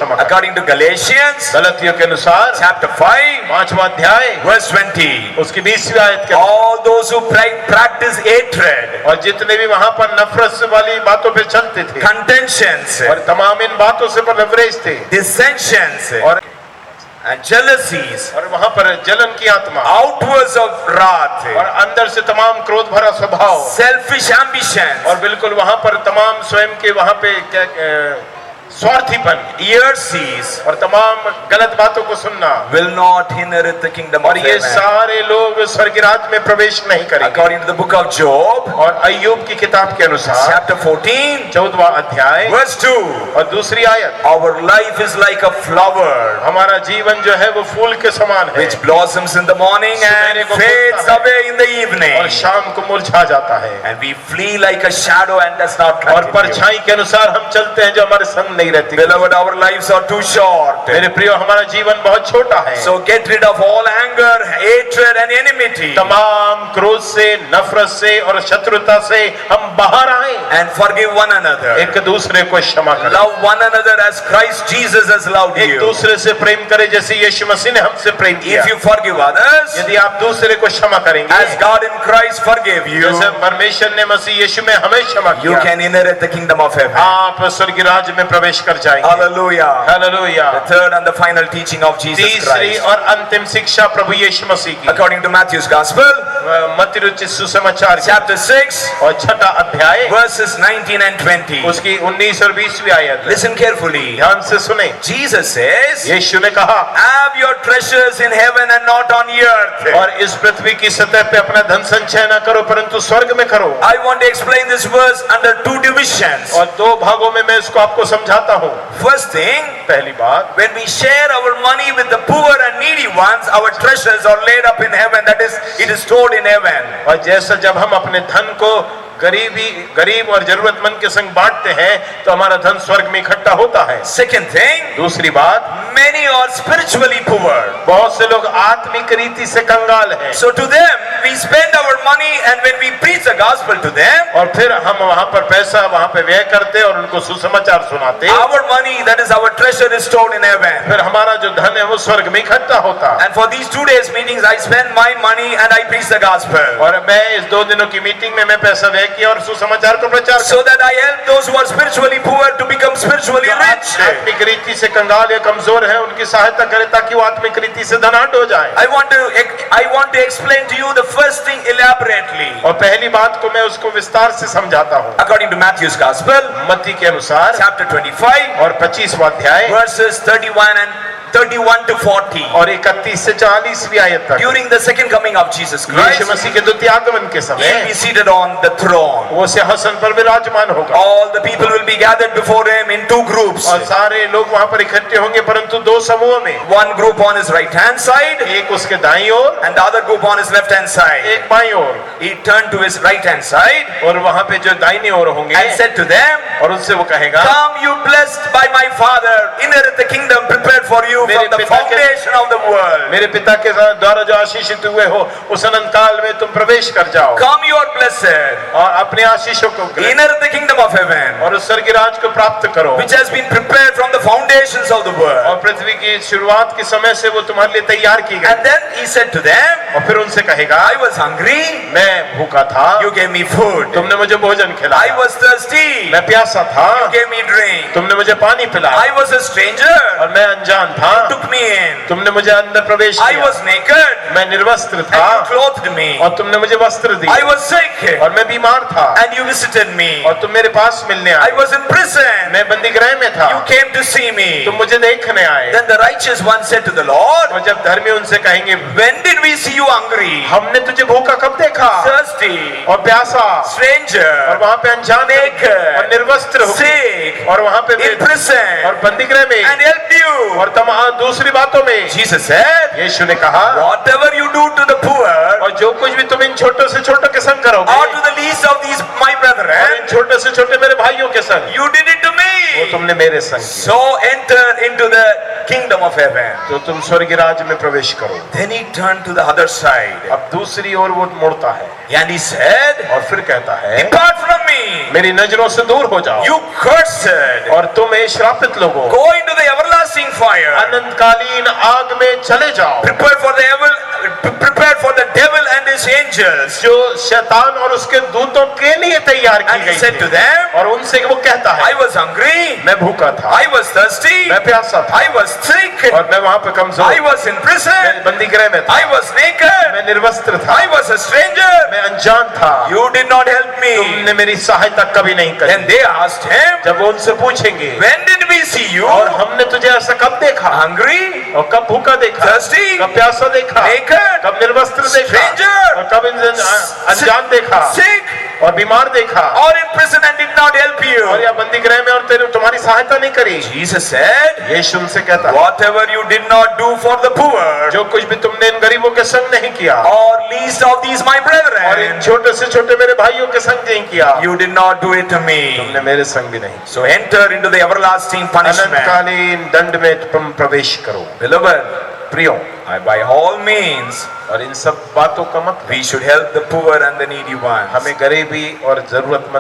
According to Galatians, गलतियों के अनुसार chapter 5, 5वां अध्याय verse 20. उसकी 20वीं आयत के All those who practice hatred, और जितने भी वहां पर नफरत वाली बातों पे चलते थे contentions, और तमाम इन बातों से पर लवरेज थे dissensions, और jealousies, और वहां पर जलन की आत्मा outwards of wrath, और अंदर से तमाम क्रोध भरा स्वभाव selfish ambitions, और बिल्कुल वहां पर तमाम स्वयं के वहां पे क्या स्वार्थीपन heresies और तमाम गलत बातों को सुनना will not inherit the kingdom of और ये heaven. सारे लोग स्वर्ग राज्य में प्रवेश नहीं करेंगे। According to the book of Job, और अय्यूब की किताब के अनुसार chapter 14, 14वां अध्याय verse 2, और दूसरी आयत, our life is like a flower हमारा जीवन जो है वो फूल के समान है which blossoms in the morning and fades away in the evening, और शाम को मुरझा जाता है and we flee like a shadow and does not और continue. परछाई के अनुसार हम चलते हैं जो हमारे संग नहीं रहती। Beloved, our lives are too short. मेरे प्रियो हमारा जीवन बहुत छोटा है। So get rid of all anger, hatred and enmity तमाम क्रोध से, नफरत से और शत्रुता से हम बाहर आए and forgive one another. एक दूसरे को क्षमा करें, Love one another as Christ Jesus has loved एक you. दूसरे से प्रेम करें जैसे यीशु मसीह ने हमसे प्रेम किया। If you forgive others यदि आप दूसरे को क्षमा करेंगे as God in Christ forgave you, जैसे परमेश्वर ने मसीह यीशु में हमें क्षमा you किया, can inherit the kingdom of heaven. आप स्वर्ग राज्य में प्रवेश कर जाएंगे। Hallelujah. Hallelujah. The third and the final teaching of Jesus तीसरी Christ. और अंतिम शिक्षा प्रभु यीशु मसीह की According to Matthew's Gospel, मत्ती रचित सुसमाचार chapter 6, और छठा अध्याय verses 19 and 20. उसकी 19 और 20वीं आयत। Listen carefully. ध्यान से सुने। Jesus says, यीशु ने कहा, have your treasures in heaven and not on earth. और इस पृथ्वी की सतह पे अपना धन संचय न करो परंतु स्वर्ग में करो। I want to explain this verse under two divisions. और दो भागों में मैं इसको आपको समझाता हूँ। First thing, पहली बात, when we share our money with the poor and needy ones, our treasures are laid up in heaven. That is, it is stored in heaven. और जैसा जब हम अपने धन को गरीब और जरूरतमंद के संग बांटते हैं तो हमारा धन स्वर्ग में इकट्ठा होता है। Second thing, दूसरी बात, many are spiritually poor. बहुत से लोग आत्मिक रीति से कंगाल हैं। So to them, we spend our money, and when we preach the gospel to them, और फिर हम वहाँ पर पैसा वहाँ पे व्यय करते और उनको सुसमाचार सुनाते। our money, that is our treasure, is stored in heaven. फिर हमारा जो धन है वो स्वर्ग में इकट्ठा होता। And for these 2 days meetings, I spend my money and I preach the gospel, और मैं इस 2 दिनों की मीटिंग में मैं पैसा व्यय किया और सुसमाचार को प्रचार so that I help those who are spiritually poor to become spiritually rich. आत्मिक रीति से कंगाल या कमजोर है उनकी सहायता करें ताकि वो आत्मिक रीति से धनाढ्य हो जाए। I want to explain to you the first thing elaborately. और पहली बात को मैं उसको विस्तार से समझाता हूँ। According to Matthew's Gospel, मत्ती के अनुसार chapter 25, और 25वां अध्याय verses 31 to 40. और 31 से 40वीं आयत तक, During the second coming of Jesus Yeshu Christ, मसीह के द्वितीय आगमन के he will समय be seated on the throne. वो सिंहासन पर विराजमान होगा All the people will be gathered before him in 2 groups. और सारे लोग वहाँ पर इकट्ठे होंगे परंतु 2 समूह में, One group on his right hand side एक उसके दाईं ओर and the other group on his left hand side. एक बाईं ओर, He turned to his right hand side और वहाँ पे जो दाईनी ओर होंगे and said to them, और उनसे वो कहेगा, come you blessed by my father, inherit the kingdom prepared for you मेरे from the पिता के- foundation of the world. मेरे पिता के द्वारा जो आशीषित हुए हो उस अनंत काल में तुम प्रवेश कर जाओ Come you are blessed, और अपने आशीषों को ग्रहण inherit the kingdom of heaven, और उस स्वर्ग राज को प्राप्त करो which has been prepared from the foundations of the world. और पृथ्वी की शुरुआत के समय से वो तुम्हारे लिए तैयार की गई। And then he said to them, और फिर उनसे कहेगा, I was hungry, मैं भूखा था, you gave me food. तुमने मुझे भोजन I खिलाया, was thirsty, मैं प्यासा था, you gave me drink. तुमने मुझे पानी पिलाया, I was a stranger, और मैं अनजान था, took me in. तुमने मुझे अंदर प्रवेश I किया, was naked, मैं निर्वस्त्र and था you clothed me. और तुमने मुझे वस्त्र I दिए, was sick, और मैं बीमार था and you visited me. और तुम मेरे पास मिलने I आए, was in prison, मैं बंदीगृह में था, you came to see me. तुम मुझे देखने आए। Then the righteous one said to the Lord, और जब धर्मी उनसे कहेंगे, when did we see you hungry, हमने तुझे भूखा कब देखा thirsty, और प्यासा stranger, और वहाँ पे अनजान naked, और निर्वस्त्र हो sick, और वहाँ पे in prison, और बंदीगृह में and helped you? और तमाम दूसरी बातों में Jesus said, यीशु ने कहा, whatever you do to the poor और जो कुछ भी तुम इन छोटों से छोटों के संग करोगे or to the least of these my brethren, brethren, छोटे से छोटे मेरे भाइयों के संग you did it to वो me. तुमने मेरे संग किया, So enter into the kingdom of heaven. तो तुम स्वर्ग राज्य में प्रवेश करो। Then he turned to the other side अब दूसरी ओर वो मुड़ता है and he said, और फिर कहता है, depart from me, मेरी नजरों से दूर हो जाओ you cursed. और तुम ए श्रापित लोगों, Go into the everlasting fire. अनंतकालीन आग में चले जाओ, Prepare for the devil and his angels. जो शैतान और उसके दूतों के लिए तैयार की And he गई said to थी। them, और उनसे वो कहता है, I was hungry, मैं भूखा था, I was thirsty, मैं प्यासा था, I was sick, और मैं वहां पे कमजोर, I was in मैं prison, बंदी गृह में था, I was naked, मैं निर्वस्त्र था, I was a stranger. मैं अनजान था, You did not help me. तुमने मेरी सहायता कभी नहीं करी। Then they asked him, जब वो उनसे पूछेंगे, when did we see you? और हमने तुझे ऐसा कब देखा, Hungry, और कब भूखा देखा, thirsty, कब प्यासा देखा, naked, कब निर्वस्त्र देखा, stranger, और कब अनजान देखा, sick, और बीमार देखा, or in prison and did not help और you? या बंदी गृह में और तुम्हारी सहायता नहीं करी। Jesus said, यीशु उनसे कहता है, whatever you did not do for the poor, जो कुछ भी तुमने इन गरीबों के संग नहीं किया, or least of these my और इन brethren, छोटे से छोटे मेरे भाइयों के संग नहीं किया, you did not do it to me. तुमने मेरे संग भी नहीं। So enter into the everlasting punishment. अनंतकालीन दंड में तुम प्रवेश करो। Beloved, प्रियो, by all means, और इन सब बातों का मतलब we should help the poor and the needy ones. हमें गरीबी और जरूरतमंद